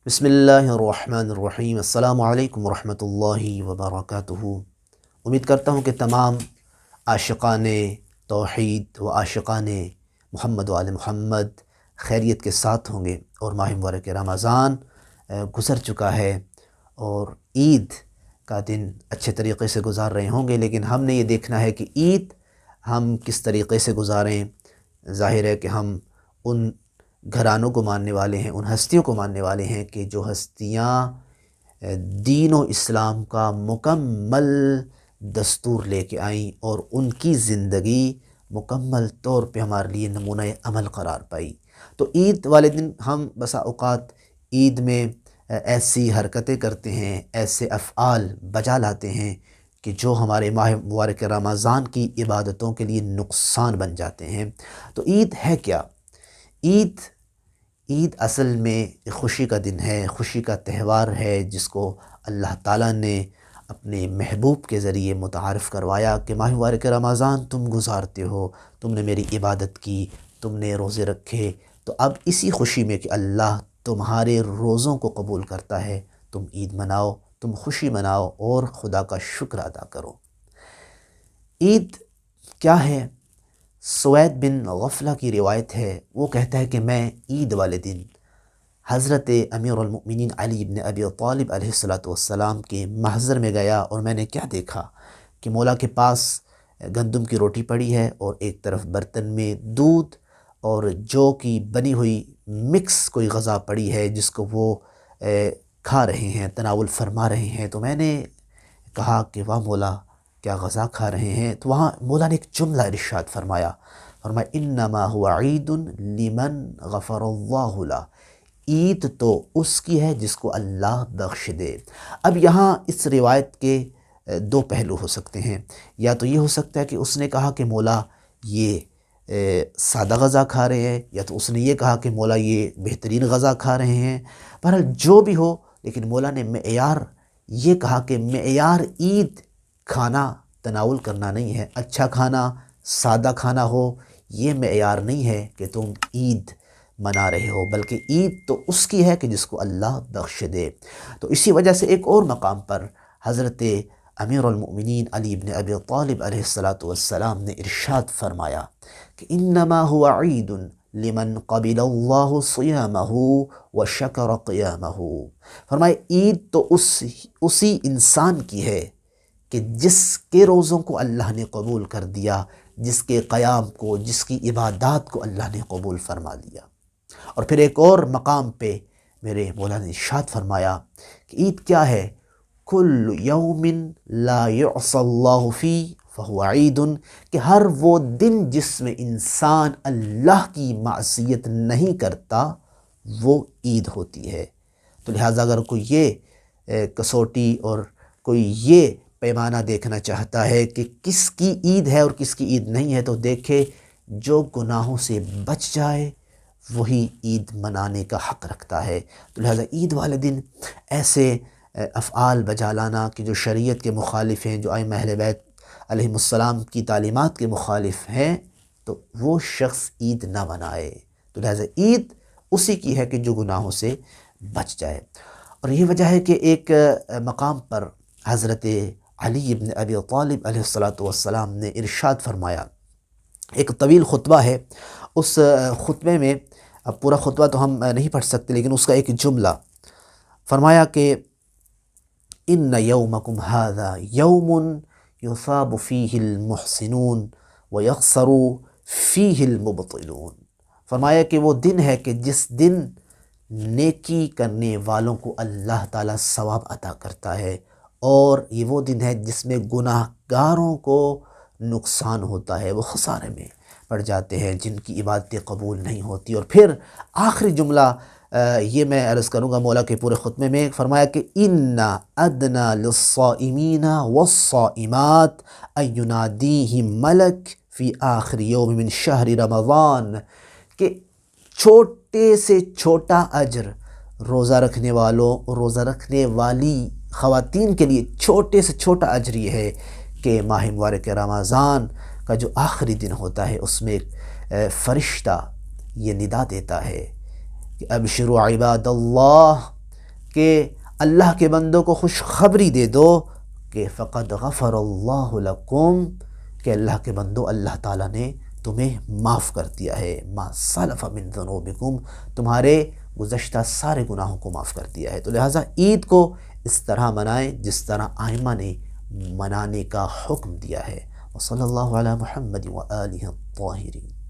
بسم اللہ الرحمن الرحیم۔ السلام علیکم ورحمۃ اللہ وبرکاتہ۔ امید کرتا ہوں کہ تمام عاشقان توحید و عاشقان محمد و آل محمد خیریت کے ساتھ ہوں گے، اور ماہ مبارک رمضان گزر چکا ہے اور عید کا دن اچھے طریقے سے گزار رہے ہوں گے، لیکن ہم نے یہ دیکھنا ہے کہ عید ہم کس طریقے سے گزاریں۔ ظاہر ہے کہ ہم ان گھرانوں کو ماننے والے ہیں، ان ہستیوں کو ماننے والے ہیں کہ جو ہستیاں دین و اسلام کا مکمل دستور لے کے آئیں اور ان کی زندگی مکمل طور پہ ہمارے لیے نمونہ عمل قرار پائی۔ تو عید والے دن ہم بسا اوقات عید میں ایسی حرکتیں کرتے ہیں، ایسے افعال بجا لاتے ہیں کہ جو ہمارے ماہ مبارک رمضان کی عبادتوں کے لیے نقصان بن جاتے ہیں۔ تو عید ہے کیا؟ عید اصل میں خوشی کا دن ہے، خوشی کا تہوار ہے، جس کو اللہ تعالیٰ نے اپنے محبوب کے ذریعے متعارف کروایا کہ ماہ مبارک رمضان تم گزارتے ہو، تم نے میری عبادت کی، تم نے روزے رکھے، تو اب اسی خوشی میں کہ اللہ تمہارے روزوں کو قبول کرتا ہے، تم عید مناؤ، تم خوشی مناؤ اور خدا کا شکر ادا کرو۔ عید کیا ہے؟ سوید بن غفلہ کی روایت ہے، وہ کہتا ہے کہ میں عید والے دن حضرت امیر المؤمنین علی بن ابی طالب علیہ السلام کے محضر میں گیا، اور میں نے کیا دیکھا کہ مولا کے پاس گندم کی روٹی پڑی ہے، اور ایک طرف برتن میں دودھ اور جو کی بنی ہوئی مکس کوئی غذا پڑی ہے جس کو وہ کھا رہے ہیں، تناول فرما رہے ہیں۔ تو میں نے کہا کہ واہ مولا، کیا غذا کھا رہے ہیں؟ تو وہاں مولا نے ایک جملہ ارشاد فرمایا انما هو عید لمن غفر اللہ لہ، عید تو اس کی ہے جس کو اللہ بخش دے۔ اب یہاں اس روایت کے دو پہلو ہو سکتے ہیں، یا تو یہ ہو سکتا ہے کہ اس نے کہا کہ مولا یہ سادہ غذا کھا رہے ہیں، یا تو اس نے یہ کہا کہ مولا یہ بہترین غذا کھا رہے ہیں۔ بہرحال جو بھی ہو، لیکن مولا نے معیار یہ کہا کہ معیار عید کھانا تناول کرنا نہیں ہے، اچھا کھانا، سادہ کھانا ہو، یہ معیار نہیں ہے کہ تم عید منا رہے ہو، بلکہ عید تو اس کی ہے کہ جس کو اللہ بخش دے۔ تو اسی وجہ سے ایک اور مقام پر حضرت امیر المؤمنین علی بن ابی طالب علیہ السلام نے ارشاد فرمایا کہ انما هو عید لمن قبل اللہ صیامہ وشکر قیامہ، فرمائے عید تو اسی انسان کی ہے کہ جس کے روزوں کو اللہ نے قبول کر دیا، جس کے قیام کو، جس کی عبادات کو اللہ نے قبول فرما لیا۔ اور پھر ایک اور مقام پہ میرے مولا نے ارشاد فرمایا کہ عید کیا ہے؟ کل یوم لا یعصی اللہ فی فہو عید، کہ ہر وہ دن جس میں انسان اللہ کی معصیت نہیں کرتا وہ عید ہوتی ہے۔ تو لہٰذا اگر کوئی یہ کسوٹی اور کوئی یہ پیمانہ دیکھنا چاہتا ہے کہ کس کی عید ہے اور کس کی عید نہیں ہے، تو دیکھے جو گناہوں سے بچ جائے وہی عید منانے کا حق رکھتا ہے۔ تو لہٰذا عید والے دن ایسے افعال بجا لانا کہ جو شریعت کے مخالف ہیں، جو ائمہ اہل بیت علیہم السلام کی تعلیمات کے مخالف ہیں، تو وہ شخص عید نہ منائے۔ تو لہٰذا عید اسی کی ہے کہ جو گناہوں سے بچ جائے۔ اور یہ وجہ ہے کہ ایک مقام پر حضرت علی بن ابی طالب علیہ السلام نے ارشاد فرمایا، ایک طویل خطبہ ہے، اس خطبے میں اب پورا خطبہ تو ہم نہیں پڑھ سکتے، لیکن اس کا ایک جملہ فرمایا کہ ان یومکم ھذا یوم یثاب فیہ المحسنون ویخسر فیہ المبطلون، فرمایا کہ وہ دن ہے کہ جس دن نیکی کرنے والوں کو اللہ تعالیٰ ثواب عطا کرتا ہے، اور یہ وہ دن ہے جس میں گناہ گاروں کو نقصان ہوتا ہے، وہ خسارے میں پڑ جاتے ہیں، جن کی عبادتیں قبول نہیں ہوتی۔ اور پھر آخری جملہ یہ میں عرض کروں گا مولا کے پورے خطبے میں، فرمایا کہ ان ادنی للصائمین والصائمات ان ینادیہم ملک فی آخر یوم من شہر رمضان، کہ چھوٹے سے چھوٹا اجر روزہ رکھنے والوں، روزہ رکھنے والی خواتین کے لیے چھوٹے سے چھوٹا اجر یہ ہے کہ ماہ مبارک رمضان کا جو آخری دن ہوتا ہے اس میں ایک فرشتہ یہ ندا دیتا ہے کہ ابشروا عباد اللہ کہ اللہ کے بندوں کو خوشخبری دے دو کہ فقد غفر اللہ لکم، کہ اللہ کے بندو اللہ تعالیٰ نے تمہیں معاف کر دیا ہے، ما سلف من ذنوبکم، تمہارے گزشتہ سارے گناہوں کو معاف کر دیا ہے۔ تو لہٰذا عید کو اس طرح منائیں جس طرح آئمہ نے منانے کا حکم دیا ہے۔ وصلی اللہ علی محمد وآلہ الطاہرین۔